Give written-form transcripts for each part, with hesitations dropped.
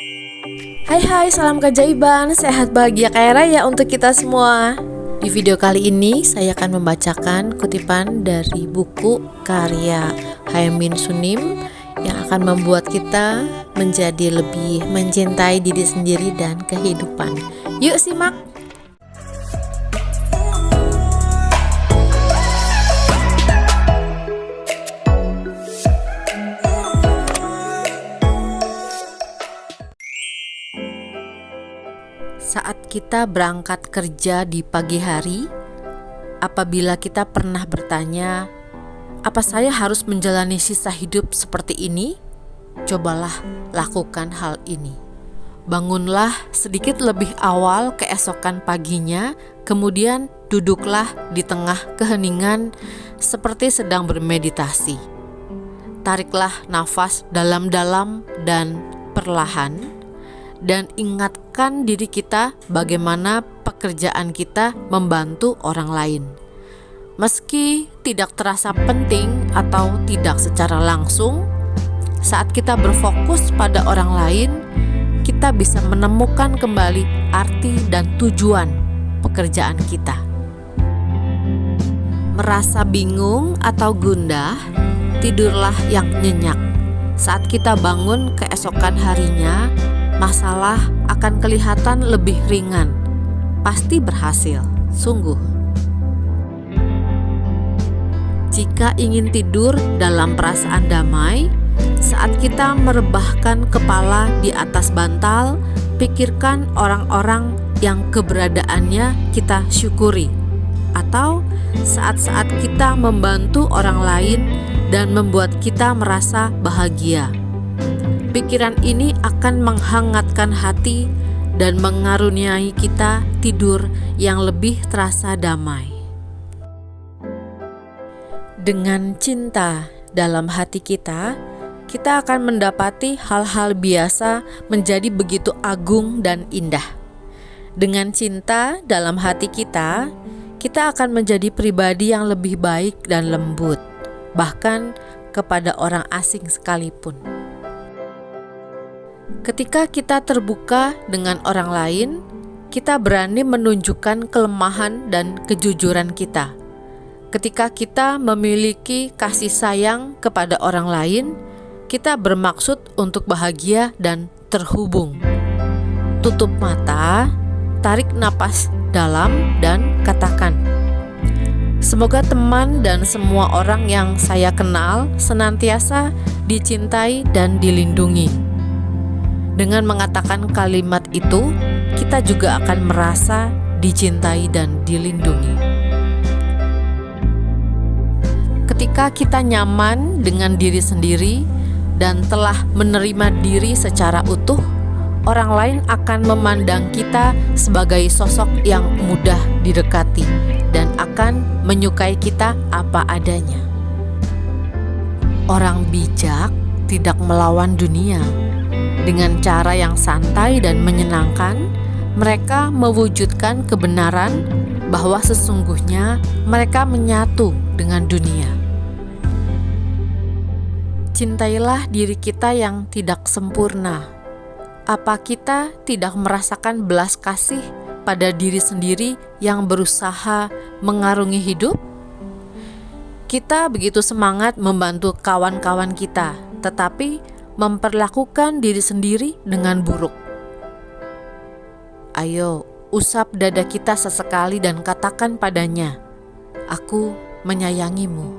Hai, salam keajaiban, sehat bahagia kaya raya untuk kita semua. Di video kali ini saya akan membacakan kutipan dari buku karya Haemin Sunim yang akan membuat kita menjadi lebih mencintai diri sendiri dan kehidupan. Yuk simak. Saat kita berangkat kerja di pagi hari, apabila kita pernah bertanya, apa saya harus menjalani sisa hidup seperti ini? Cobalah lakukan hal ini. Bangunlah sedikit lebih awal keesokan paginya, kemudian duduklah di tengah keheningan seperti sedang bermeditasi. Tariklah nafas dalam-dalam dan perlahan, dan ingatkan diri kita bagaimana pekerjaan kita membantu orang lain. Meski tidak terasa penting atau tidak secara langsung, saat kita berfokus pada orang lain, kita bisa menemukan kembali arti dan tujuan pekerjaan kita. Merasa bingung atau gundah, tidurlah yang nyenyak. Saat kita bangun keesokan harinya, masalah akan kelihatan lebih ringan. Pasti berhasil, sungguh. Jika ingin tidur dalam perasaan damai, saat kita merebahkan kepala di atas bantal, pikirkan orang-orang yang keberadaannya kita syukuri. Atau saat-saat kita membantu orang lain dan membuat kita merasa bahagia. Pikiran ini akan menghangatkan hati dan mengaruniai kita tidur yang lebih terasa damai. Dengan cinta dalam hati kita akan mendapati hal-hal biasa menjadi begitu agung dan indah. Dengan cinta dalam hati kita akan menjadi pribadi yang lebih baik dan lembut, bahkan kepada orang asing sekalipun. Ketika kita terbuka dengan orang lain, kita berani menunjukkan kelemahan dan kejujuran kita. Ketika kita memiliki kasih sayang kepada orang lain, kita bermaksud untuk bahagia dan terhubung. Tutup mata, tarik napas dalam dan katakan, semoga teman dan semua orang yang saya kenal senantiasa dicintai dan dilindungi. Dengan mengatakan kalimat itu, kita juga akan merasa dicintai dan dilindungi. Ketika kita nyaman dengan diri sendiri dan telah menerima diri secara utuh, orang lain akan memandang kita sebagai sosok yang mudah didekati dan akan menyukai kita apa adanya. Orang bijak tidak melawan dunia. Dengan cara yang santai dan menyenangkan, mereka mewujudkan kebenaran bahwa sesungguhnya mereka menyatu dengan dunia. Cintailah diri kita yang tidak sempurna. Apa kita tidak merasakan belas kasih pada diri sendiri yang berusaha mengarungi hidup? Kita begitu semangat membantu kawan-kawan kita, tetapi memperlakukan diri sendiri dengan buruk. Ayo, usap dada kita sesekali dan katakan padanya, aku menyayangimu.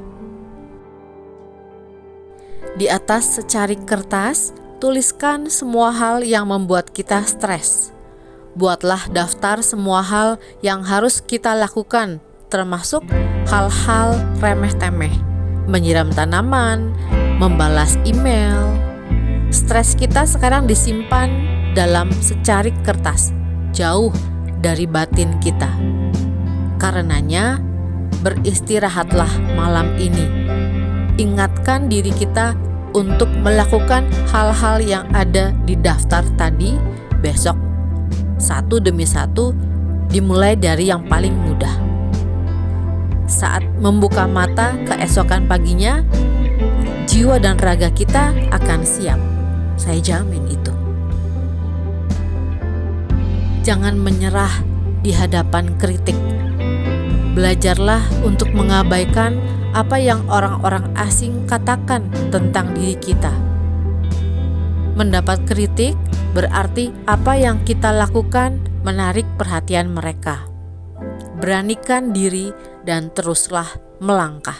Di atas secarik kertas, tuliskan semua hal yang membuat kita stres. Buatlah daftar semua hal yang harus kita lakukan, termasuk hal-hal remeh-temeh, menyiram tanaman, membalas email. Stres kita sekarang disimpan dalam secarik kertas, jauh dari batin kita. Karenanya, beristirahatlah malam ini. Ingatkan diri kita untuk melakukan hal-hal yang ada di daftar tadi besok, satu demi satu, dimulai dari yang paling mudah. Saat membuka mata keesokan paginya, jiwa dan raga kita akan siap. Saya jamin itu. Jangan menyerah di hadapan kritik. Belajarlah untuk mengabaikan apa yang orang-orang asing katakan tentang diri kita. Mendapat kritik berarti apa yang kita lakukan menarik perhatian mereka. Beranikan diri dan teruslah melangkah.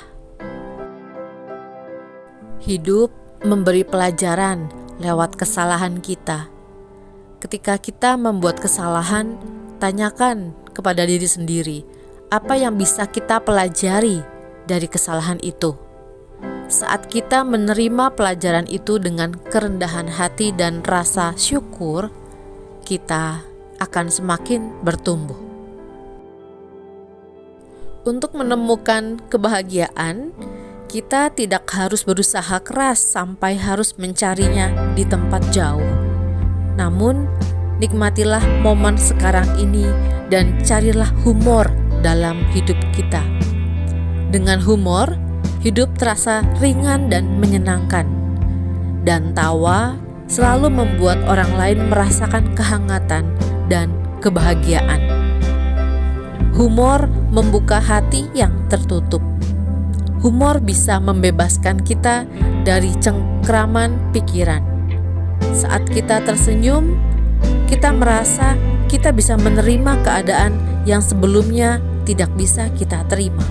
Hidup memberi pelajaran lewat kesalahan kita. Ketika kita membuat kesalahan, tanyakan kepada diri sendiri, apa yang bisa kita pelajari dari kesalahan itu? Saat kita menerima pelajaran itu dengan kerendahan hati dan rasa syukur, kita akan semakin bertumbuh. Untuk menemukan kebahagiaan, kita tidak harus berusaha keras sampai harus mencarinya di tempat jauh. Namun, nikmatilah momen sekarang ini dan carilah humor dalam hidup kita. Dengan humor, hidup terasa ringan dan menyenangkan. Dan tawa selalu membuat orang lain merasakan kehangatan dan kebahagiaan. Humor membuka hati yang tertutup. Humor bisa membebaskan kita dari cengkraman pikiran. Saat kita tersenyum, kita merasa kita bisa menerima keadaan yang sebelumnya tidak bisa kita terima.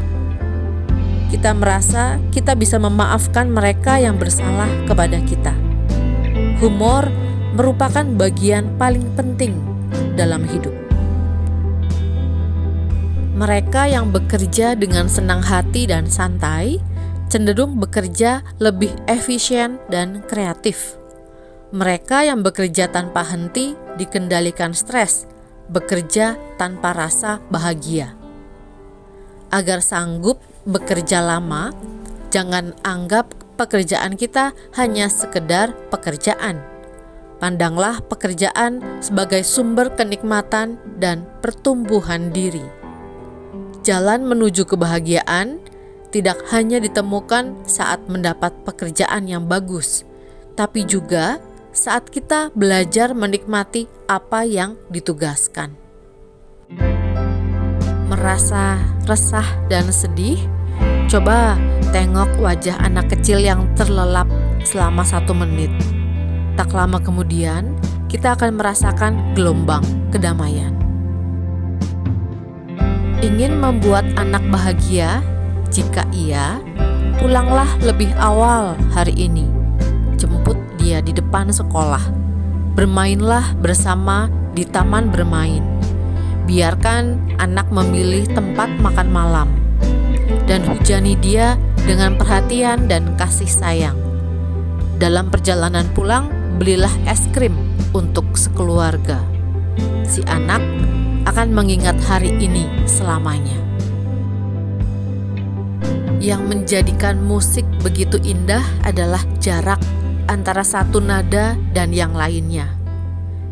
Kita merasa kita bisa memaafkan mereka yang bersalah kepada kita. Humor merupakan bagian paling penting dalam hidup. Mereka yang bekerja dengan senang hati dan santai cenderung bekerja lebih efisien dan kreatif. Mereka yang bekerja tanpa henti dikendalikan stres, bekerja tanpa rasa bahagia. Agar sanggup bekerja lama, jangan anggap pekerjaan kita hanya sekedar pekerjaan. Pandanglah pekerjaan sebagai sumber kenikmatan dan pertumbuhan diri. Jalan menuju kebahagiaan tidak hanya ditemukan saat mendapat pekerjaan yang bagus, tapi juga saat kita belajar menikmati apa yang ditugaskan. Merasa resah dan sedih? Coba tengok wajah anak kecil yang terlelap selama 1 menit. Tak lama kemudian, kita akan merasakan gelombang kedamaian. Ingin membuat anak bahagia? Jika iya, pulanglah lebih awal hari ini. Jemput dia di depan sekolah. Bermainlah bersama di taman bermain. Biarkan anak memilih tempat makan malam. Dan hujani dia dengan perhatian dan kasih sayang. Dalam perjalanan pulang, belilah es krim untuk sekeluarga. Si anak akan mengingat hari ini selamanya. Yang menjadikan musik begitu indah adalah jarak antara satu nada dan yang lainnya.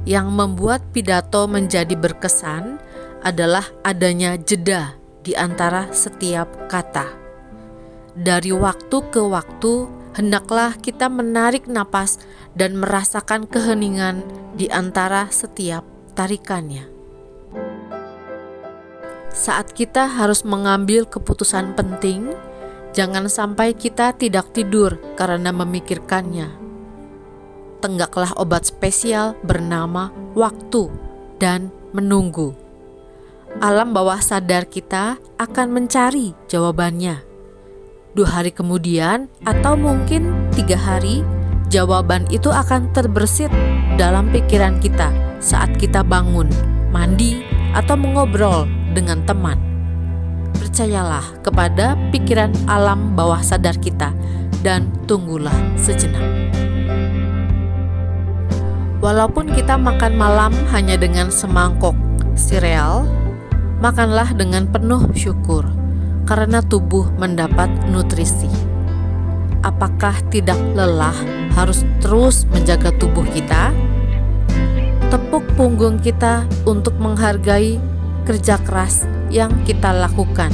Yang membuat pidato menjadi berkesan adalah adanya jeda di antara setiap kata. Dari waktu ke waktu, hendaklah kita menarik napas dan merasakan keheningan di antara setiap tarikannya. Saat kita harus mengambil keputusan penting, jangan sampai kita tidak tidur karena memikirkannya. Tenggaklah obat spesial bernama waktu dan menunggu. Alam bawah sadar kita akan mencari jawabannya. 2 hari kemudian atau mungkin 3 hari, jawaban itu akan terbersit dalam pikiran kita saat kita bangun, mandi, atau mengobrol dengan teman. Percayalah kepada pikiran alam bawah sadar kita dan tunggulah sejenak. Walaupun kita makan malam hanya dengan semangkok sereal, makanlah dengan penuh syukur karena tubuh mendapat nutrisi. Apakah tidak lelah harus terus menjaga tubuh kita? Tepuk punggung kita untuk menghargai kerja keras yang kita lakukan.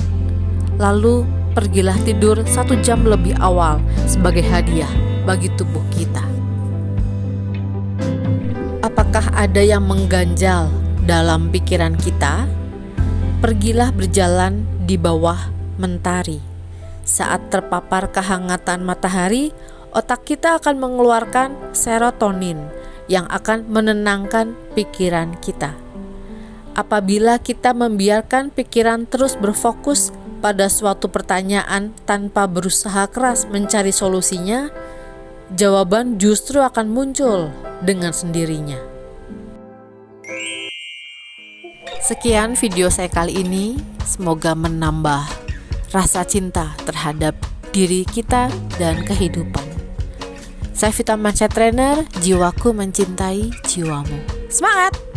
Lalu pergilah tidur 1 jam lebih awal sebagai hadiah bagi tubuh kita. Apakah ada yang mengganjal dalam pikiran kita, pergilah berjalan di bawah mentari. Saat terpapar kehangatan matahari, otak kita akan mengeluarkan serotonin yang akan menenangkan pikiran kita. Apabila kita membiarkan pikiran terus berfokus pada suatu pertanyaan tanpa berusaha keras mencari solusinya, jawaban justru akan muncul dengan sendirinya. Sekian video saya kali ini, semoga menambah rasa cinta terhadap diri kita dan kehidupan. Saya Vita Mindset Trainer, jiwaku mencintai jiwamu. Semangat!